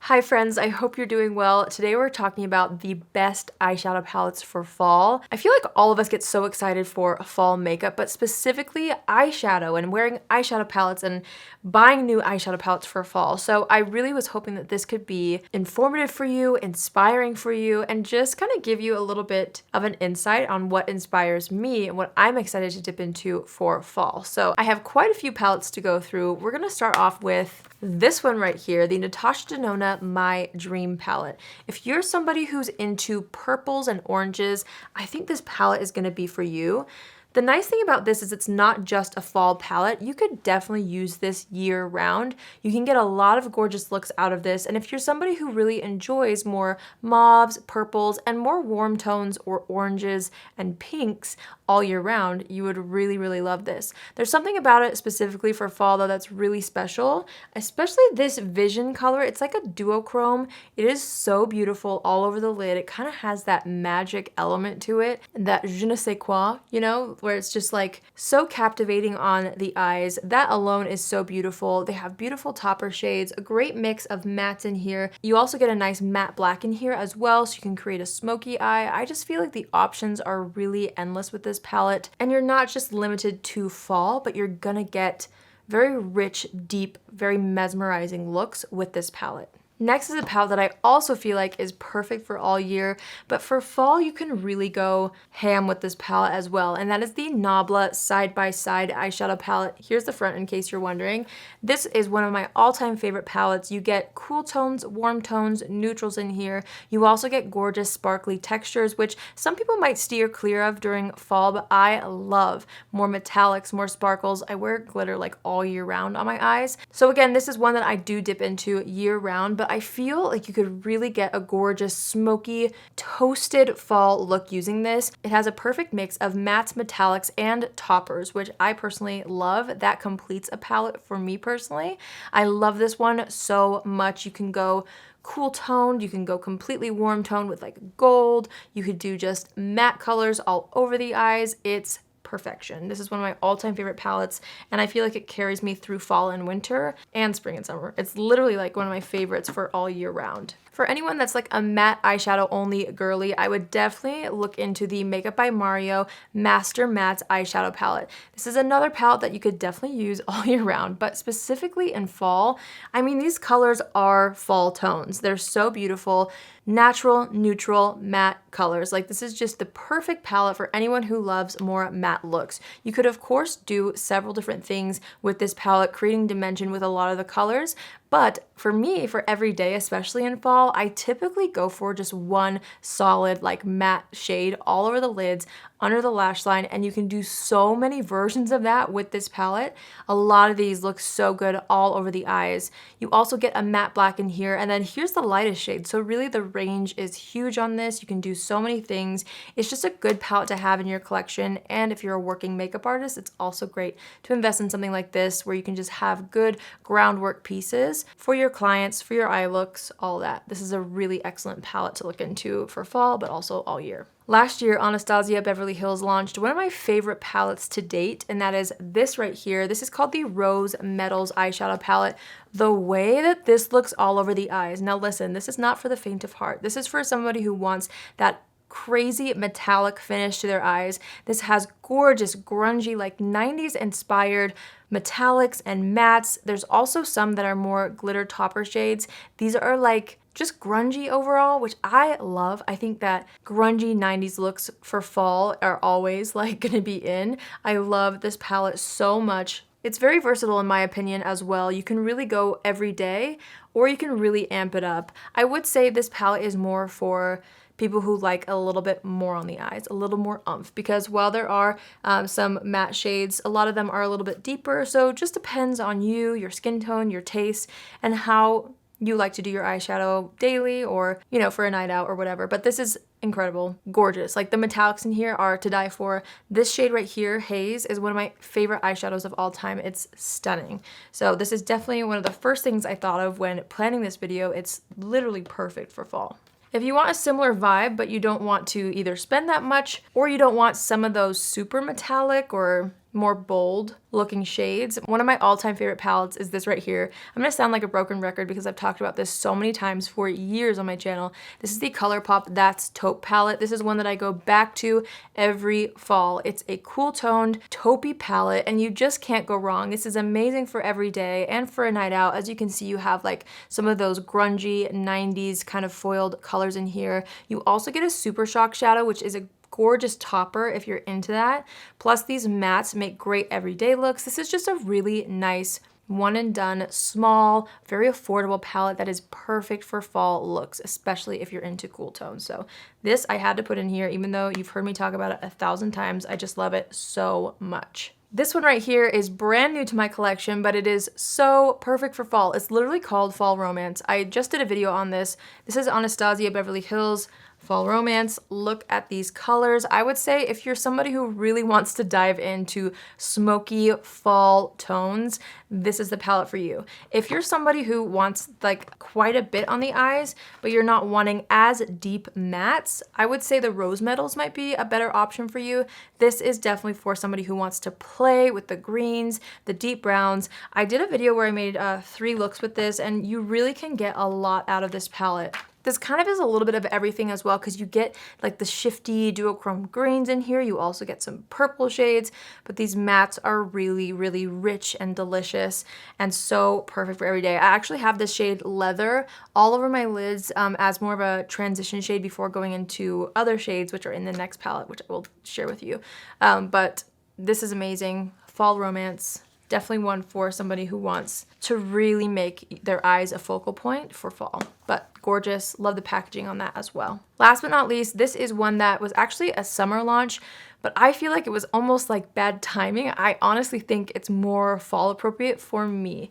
Hi friends, I hope you're doing well. Today we're talking about the best eyeshadow palettes for fall. I feel like all of us get so excited for fall makeup, but specifically eyeshadow and wearing eyeshadow palettes and buying new eyeshadow palettes for fall. So I really was hoping that this could be informative for you, inspiring for you, and just kind of give you a little bit of an insight on what inspires me and what I'm excited to dip into for fall. So I have quite a few palettes to go through. We're gonna start off with this one right here, the Natasha Denona My Dream palette. If you're somebody who's into purples and oranges, I think this palette is gonna be for you. The nice thing about this is it's not just a fall palette. You could definitely use this year round. You can get a lot of gorgeous looks out of this. And if you're somebody who really enjoys more mauves, purples, and more warm tones or oranges and pinks all year round, you would really, really love this. There's something about it specifically for fall though that's really special, especially this Vision color. It's like a duochrome. It is so beautiful all over the lid. It kind of has that magic element to it, that je ne sais quoi, you know, where it's just like so captivating on the eyes. That alone is so beautiful. They have beautiful topper shades, a great mix of mattes in here. You also get a nice matte black in here as well, so you can create a smoky eye. I just feel like the options are really endless with this palette, and you're not just limited to fall, but you're gonna get very rich, deep, very mesmerizing looks with this palette. Next is a palette that I also feel like is perfect for all year, but for fall you can really go ham with this palette as well, and that is the Nabla Side by Side eyeshadow palette. Here's the front in case you're wondering. This is one of my all-time favorite palettes. You get cool tones, warm tones, neutrals in here. You also get gorgeous sparkly textures, which some people might steer clear of during fall, but I love more metallics, more sparkles. I wear glitter like all year round on my eyes. So again, this is one that I do dip into year round, but I feel like you could really get a gorgeous, smoky, toasted fall look using this. It has a perfect mix of mattes, metallics, and toppers, which I personally love. That completes a palette for me personally. I love this one so much. You can go cool toned, you can go completely warm toned with like gold, you could do just matte colors all over the eyes. It's perfection. This is one of my all-time favorite palettes, and I feel like it carries me through fall and winter and spring and summer. It's literally like one of my favorites for all year round. For anyone that's like a matte eyeshadow only girly, I would definitely look into the Makeup by Mario Master Matte Eyeshadow Palette. This is another palette that you could definitely use all year round, but specifically in fall, I mean, these colors are fall tones. They're so beautiful. Natural, neutral, matte colors. Like, this is just the perfect palette for anyone who loves more matte looks. You could of course do several different things with this palette, creating dimension with a lot of the colors, but for me, for every day, especially in fall, I typically go for just one solid like matte shade all over the lids, under the lash line, and you can do so many versions of that with this palette. A lot of these look so good all over the eyes. You also get a matte black in here, and then here's the lightest shade. So really the range is huge on this. You can do so many things. It's just a good palette to have in your collection, and if you're a working makeup artist, it's also great to invest in something like this where you can just have good groundwork pieces for your clients, for your eye looks, all that. This is a really excellent palette to look into for fall, but also all year. Last year, Anastasia Beverly Hills launched one of my favorite palettes to date, and that is this right here. This is called the Rose Metals eyeshadow palette. The way that this looks all over the eyes. Now listen, this is not for the faint of heart. This is for somebody who wants that crazy metallic finish to their eyes. This has gorgeous, grungy, like 90s inspired metallics and mattes. There's also some that are more glitter topper shades. These are like just grungy overall, which I love. I think that grungy 90s looks for fall are always like gonna be in. I love this palette so much. It's very versatile in my opinion as well. You can really go every day, or you can really amp it up. I would say this palette is more for people who like a little bit more on the eyes, a little more oomph, because while there are some matte shades, a lot of them are a little bit deeper, so it just depends on you, your skin tone, your taste, and how you like to do your eyeshadow daily or, you know, for a night out or whatever. But this is incredible, gorgeous. Like, the metallics in here are to die for. This shade right here, Haze, is one of my favorite eyeshadows of all time. It's stunning. So this is definitely one of the first things I thought of when planning this video. It's literally perfect for fall. If you want a similar vibe, but you don't want to either spend that much, or you don't want some of those super metallic or more bold looking shades. One of my all-time favorite palettes is this right here. I'm gonna sound like a broken record because I've talked about this so many times for years on my channel. This is the Colourpop That's Taupe palette. This is one that I go back to every fall. It's a cool toned taupey palette and you just can't go wrong. This is amazing for every day and for a night out. As you can see, you have like some of those grungy 90s kind of foiled colors in here. You also get a super shock shadow, which is a gorgeous topper if you're into that. Plus these mattes make great everyday looks. This is just a really nice one and done, small, very affordable palette that is perfect for fall looks, especially if you're into cool tones. So this I had to put in here, even though you've heard me talk about it 1,000 times. I just love it so much. This one right here is brand new to my collection, but it is so perfect for fall. It's literally called Fall Romance. I just did a video on this. This is Anastasia Beverly Hills Fall Romance. Look at these colors. I would say if you're somebody who really wants to dive into smoky fall tones, this is the palette for you. If you're somebody who wants like quite a bit on the eyes, but you're not wanting as deep mattes, I would say the rose metals might be a better option for you. This is definitely for somebody who wants to play with the greens, the deep browns. I did a video where I made 3 looks with this, and you really can get a lot out of this palette. This kind of is a little bit of everything as well because you get like the shifty duochrome greens in here. You also get some purple shades, but these mattes are really, really rich and delicious and so perfect for every day. I actually have this shade Leather all over my lids as more of a transition shade before going into other shades, which are in the next palette, which I will share with you. But this is amazing. Fall Romance. Definitely one for somebody who wants to really make their eyes a focal point for fall. But gorgeous, love the packaging on that as well. Last but not least, this is one that was actually a summer launch, but I feel like it was almost like bad timing. I honestly think it's more fall appropriate for me.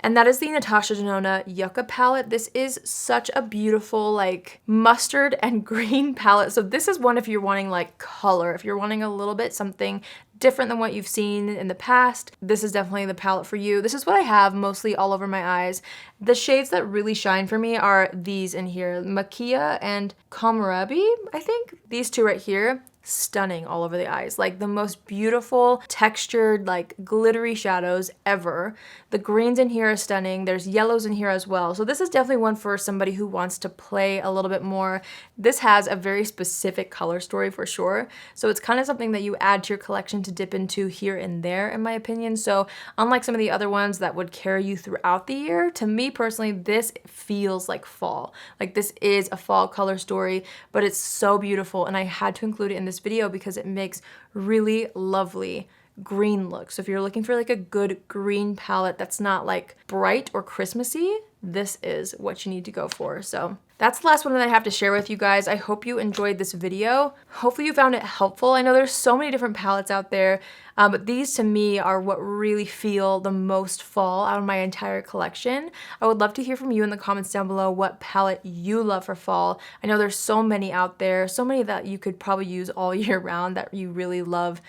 And that is the Natasha Denona Yucca palette. This is such a beautiful like mustard and green palette. So this is one if you're wanting like color, if you're wanting a little bit something different than what you've seen in the past, this is definitely the palette for you. This is what I have mostly all over my eyes. The shades that really shine for me are these in here, Makia and Kohlrabi, I think. These two right here, stunning all over the eyes. Like the most beautiful textured, like glittery shadows ever. The greens in here are stunning. There's yellows in here as well. So this is definitely one for somebody who wants to play a little bit more. This has a very specific color story for sure. So it's kind of something that you add to your collection to dip into here and there, in my opinion. So unlike some of the other ones that would carry you throughout the year, to me personally, this feels like fall. Like this is a fall color story, but it's so beautiful. And I had to include it in this video because it makes really lovely green looks. So if you're looking for like a good green palette that's not like bright or Christmassy, this is what you need to go for. So that's the last one that I have to share with you guys. I hope you enjoyed this video. Hopefully you found it helpful. I know there's so many different palettes out there, but these to me are what really feel the most fall out of my entire collection. I would love to hear from you in the comments down below what palette you love for fall. I know there's so many out there, so many that you could probably use all year round that you really love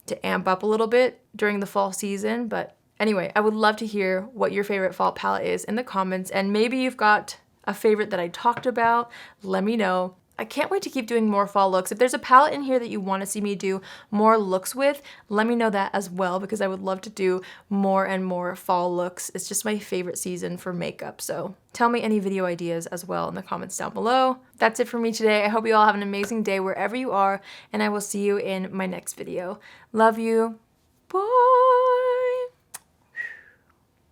to amp up a little bit during the fall season. But anyway, I would love to hear what your favorite fall palette is in the comments, and maybe you've got a favorite that I talked about. Let me know. I can't wait to keep doing more fall looks. If there's a palette in here that you want to see me do more looks with, let me know that as well, because I would love to do more and more fall looks. It's just my favorite season for makeup. So tell me any video ideas as well in the comments down below. That's it for me today. I hope you all have an amazing day wherever you are, and I will see you in my next video. Love you. Bye.